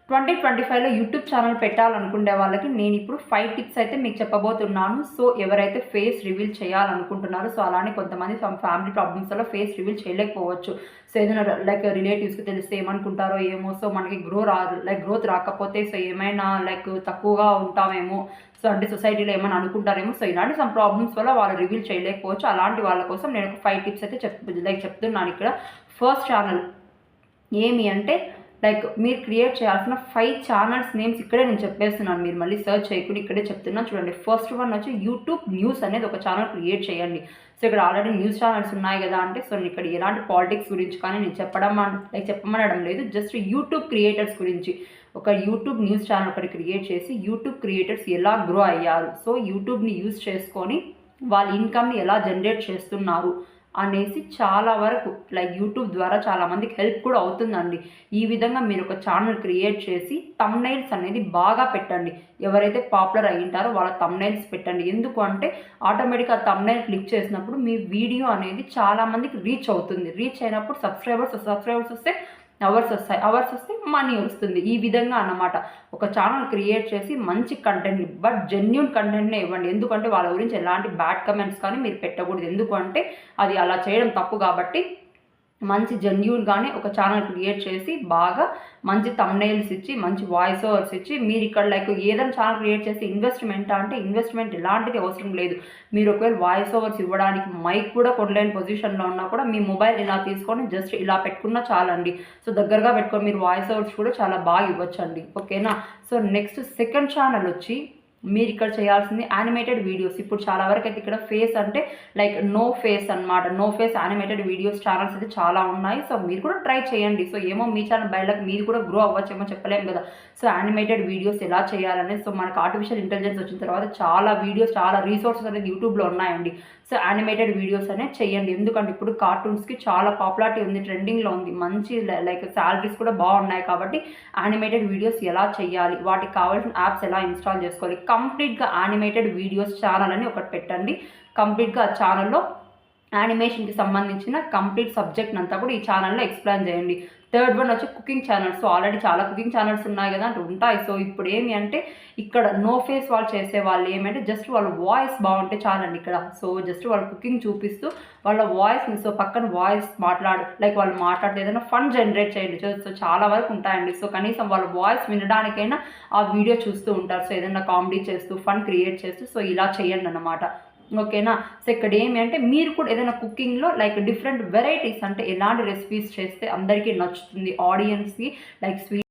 2025లో YouTube channel పెట్టాలనుకునే వాళ్ళకి నేను ఇప్పుడు 5 టిప్స్ అయితే మీకు చెప్పబోతున్నాను. సో ఎవరైతే ఫేస్ రివీల్ చేయాలనుకుంటున్నారో, సో అలానే కొంతమంది ఫ్యామిలీ ప్రాబ్లమ్స్ వల్ల ఫేస్ రివీల్ చేయలేకపోవచ్చు. సో ఏదైనా లైక్ రిలేటివ్స్కి తెలిస్తే ఏమనుకుంటారో ఏమో, సో మనకి గ్రోత్ రాకపోతే సో ఏమైనా లైక్ తక్కువగా ఉంటామేమో, సో అంటే సొసైటీలో ఏమైనా అనుకుంటారేమో, సో ఇలాంటి సమ్ ప్రాబ్లమ్స్ వల్ల వాళ్ళు రివీల్ చేయలేకపోవచ్చు. అలాంటి వాళ్ళ కోసం నేను ఒక 5 టిప్స్ అయితే చెప్తున్నాను ఇక్కడ. ఫస్ట్ ఛానల్ ఏమి అంటే లైక్ మీరు క్రియేట్ చేయాల్సిన 5 ఛానల్స్ నేమ్స్ ఇక్కడే నేను చెప్పేస్తున్నాను. మీరు మళ్ళీ సర్చ్ చేయకుండా ఇక్కడే చెప్తున్నాను చూడండి. ఫస్ట్ వన్ వచ్చి యూట్యూబ్ న్యూస్ అనేది ఒక ఛానల్ క్రియేట్ చేయండి. సో ఇక్కడ ఆల్రెడీ న్యూస్ ఛానల్స్ ఉన్నాయి కదా అంటే, సో నేను ఇక్కడ ఎలాంటి పాలిటిక్స్ గురించి కానీ నేను చెప్పమనడం లేదు. జస్ట్ యూట్యూబ్ క్రియేటర్స్ గురించి ఒక యూట్యూబ్ న్యూస్ ఛానల్ ఒకటి క్రియేట్ చేసి యూట్యూబ్ క్రియేటర్స్ ఎలా గ్రో అయ్యారు, సో యూట్యూబ్ని యూజ్ చేసుకొని వాళ్ళ ఇన్కమ్ని ఎలా జనరేట్ చేస్తున్నారు అనేసి చాలా వరకు లైక్ యూట్యూబ్ ద్వారా చాలామందికి హెల్ప్ కూడా అవుతుందండి. ఈ విధంగా మీరు ఒక ఛానల్ క్రియేట్ చేసి తమ్నైల్స్ అనేది బాగా పెట్టండి. ఎవరైతే పాపులర్ అయ్యింటారో వాళ్ళ తమ్నైల్స్ పెట్టండి. ఎందుకు అంటే ఆటోమేటిక్గా తమ్నైల్ క్లిక్ చేసినప్పుడు మీ వీడియో అనేది చాలామందికి రీచ్ అవుతుంది. రీచ్ అయినప్పుడు సబ్స్క్రైబర్స్ వస్తే అవర్స్ వస్తే మనీ వస్తుంది. ఈ విధంగా అన్నమాట ఒక ఛానల్ క్రియేట్ చేసి మంచి కంటెంట్, బట్ జెన్యూన్ కంటెంట్నే ఇవ్వండి. ఎందుకంటే వాళ్ళ గురించి ఎలాంటి బ్యాడ్ కమెంట్స్ కానీ మీరు పెట్టకూడదు. ఎందుకంటే అది అలా చేయడం తప్పు. కాబట్టి మంచి జెన్యూన్గానే ఒక ఛానల్ క్రియేట్ చేసి బాగా మంచి థంబ్నెయిల్స్ ఇచ్చి మంచి వాయిస్ ఓవర్స్ ఇచ్చి మీరు ఇక్కడ లైక్ ఏదైనా ఛానల్ క్రియేట్ చేసి ఇన్వెస్ట్మెంట్ ఎలాంటిది అవసరం లేదు. మీరు ఒకవేళ వాయిస్ ఓవర్స్ ఇవ్వడానికి మైక్ కూడా కొనలేని పొజిషన్లో ఉన్నా కూడా మీ మొబైల్ ఇలా తీసుకొని జస్ట్ ఇలా పెట్టుకున్నా చాలండి. సో దగ్గరగా పెట్టుకొని మీరు వాయిస్ ఓవర్స్ కూడా చాలా బాగా ఇవ్వచ్చండి. ఓకేనా. సో నెక్స్ట్ సెకండ్ ఛానల్ వచ్చి మీరు ఇక్కడ చేయాల్సింది యానిమేటెడ్ వీడియోస్. ఇప్పుడు చాలా వరకు అయితే ఇక్కడ ఫేస్ అంటే లైక్ నో ఫేస్ అనమాట. No face animated videos channels అయితే చాలా ఉన్నాయి. సో మీరు కూడా ట్రై చేయండి. సో ఏమో మీ ఛానల్ బయటకు మీరు కూడా గ్రో అవ్వచ్చేమో చెప్పలేము కదా. సో యానిమేటెడ్ వీడియోస్ ఎలా చేయాలనేది, సో మనకు ఆర్టిఫిషియల్ ఇంటెలిజెన్స్ వచ్చిన తర్వాత చాలా రీసోర్సెస్ అనేది యూట్యూబ్లో ఉన్నాయండి. సో యానిమేటెడ్ వీడియోస్ అనేది చేయండి. ఎందుకంటే ఇప్పుడు కార్టూన్స్కి చాలా పాపులారిటీ ఉంది, ట్రెండింగ్లో ఉంది, మంచి లైక్ శాలరీస్ కూడా బాగున్నాయి. కాబట్టి యానిమేటెడ్ వీడియోస్ ఎలా చేయాలి, వాటికి కావాల్సిన యాప్స్ ఎలా ఇన్స్టాల్ చేసుకోవాలి, కంప్లీట్గా యానిమేటెడ్ వీడియోస్ ఛానల్ అని ఒకటి పెట్టండి. కంప్లీట్గా ఆ ఛానల్లో యానిమేషన్కి సంబంధించిన కంప్లీట్ సబ్జెక్ట్ అంతా కూడా ఈ ఛానల్లో ఎక్స్ప్లెయిన్ చేయండి. థర్డ్ వన్ వచ్చి కుకింగ్ ఛానల్స్. సో ఆల్రెడీ చాలా కుకింగ్ ఛానల్స్ ఉన్నాయి కదా అంటే ఉంటాయి. సో ఇప్పుడు ఏమి అంటే ఇక్కడ నో ఫేస్ వాళ్ళు చేసే వాళ్ళు ఏమంటే జస్ట్ వాళ్ళ వాయిస్ బాగుంటే చాలండి ఇక్కడ. సో జస్ట్ వాళ్ళు కుకింగ్ చూపిస్తూ వాళ్ళ వాయిస్ని, సో పక్కన వాయిస్ లైక్ వాళ్ళు మాట్లాడితే ఏదైనా ఫన్ జనరేట్ చేయండి. సో చాలా వరకు ఉంటాయండి. సో కనీసం వాళ్ళ వాయిస్ వినడానికైనా ఆ వీడియో చూస్తూ ఉంటారు. సో ఏదైనా కామెడీ చేస్తూ ఫన్ క్రియేట్ చేస్తూ సో ఇలా చేయండి అన్నమాట. ఓకేనా. సో ఇక్కడ ఏమి అంటే మీరు కూడా ఏదైనా కుకింగ్లో లైక్ డిఫరెంట్ వెరైటీస్ అంటే ఎలాంటి రెసిపీస్ చేస్తే అందరికీ నచ్చుతుంది, ఆడియన్స్కి లైక్ స్వీట్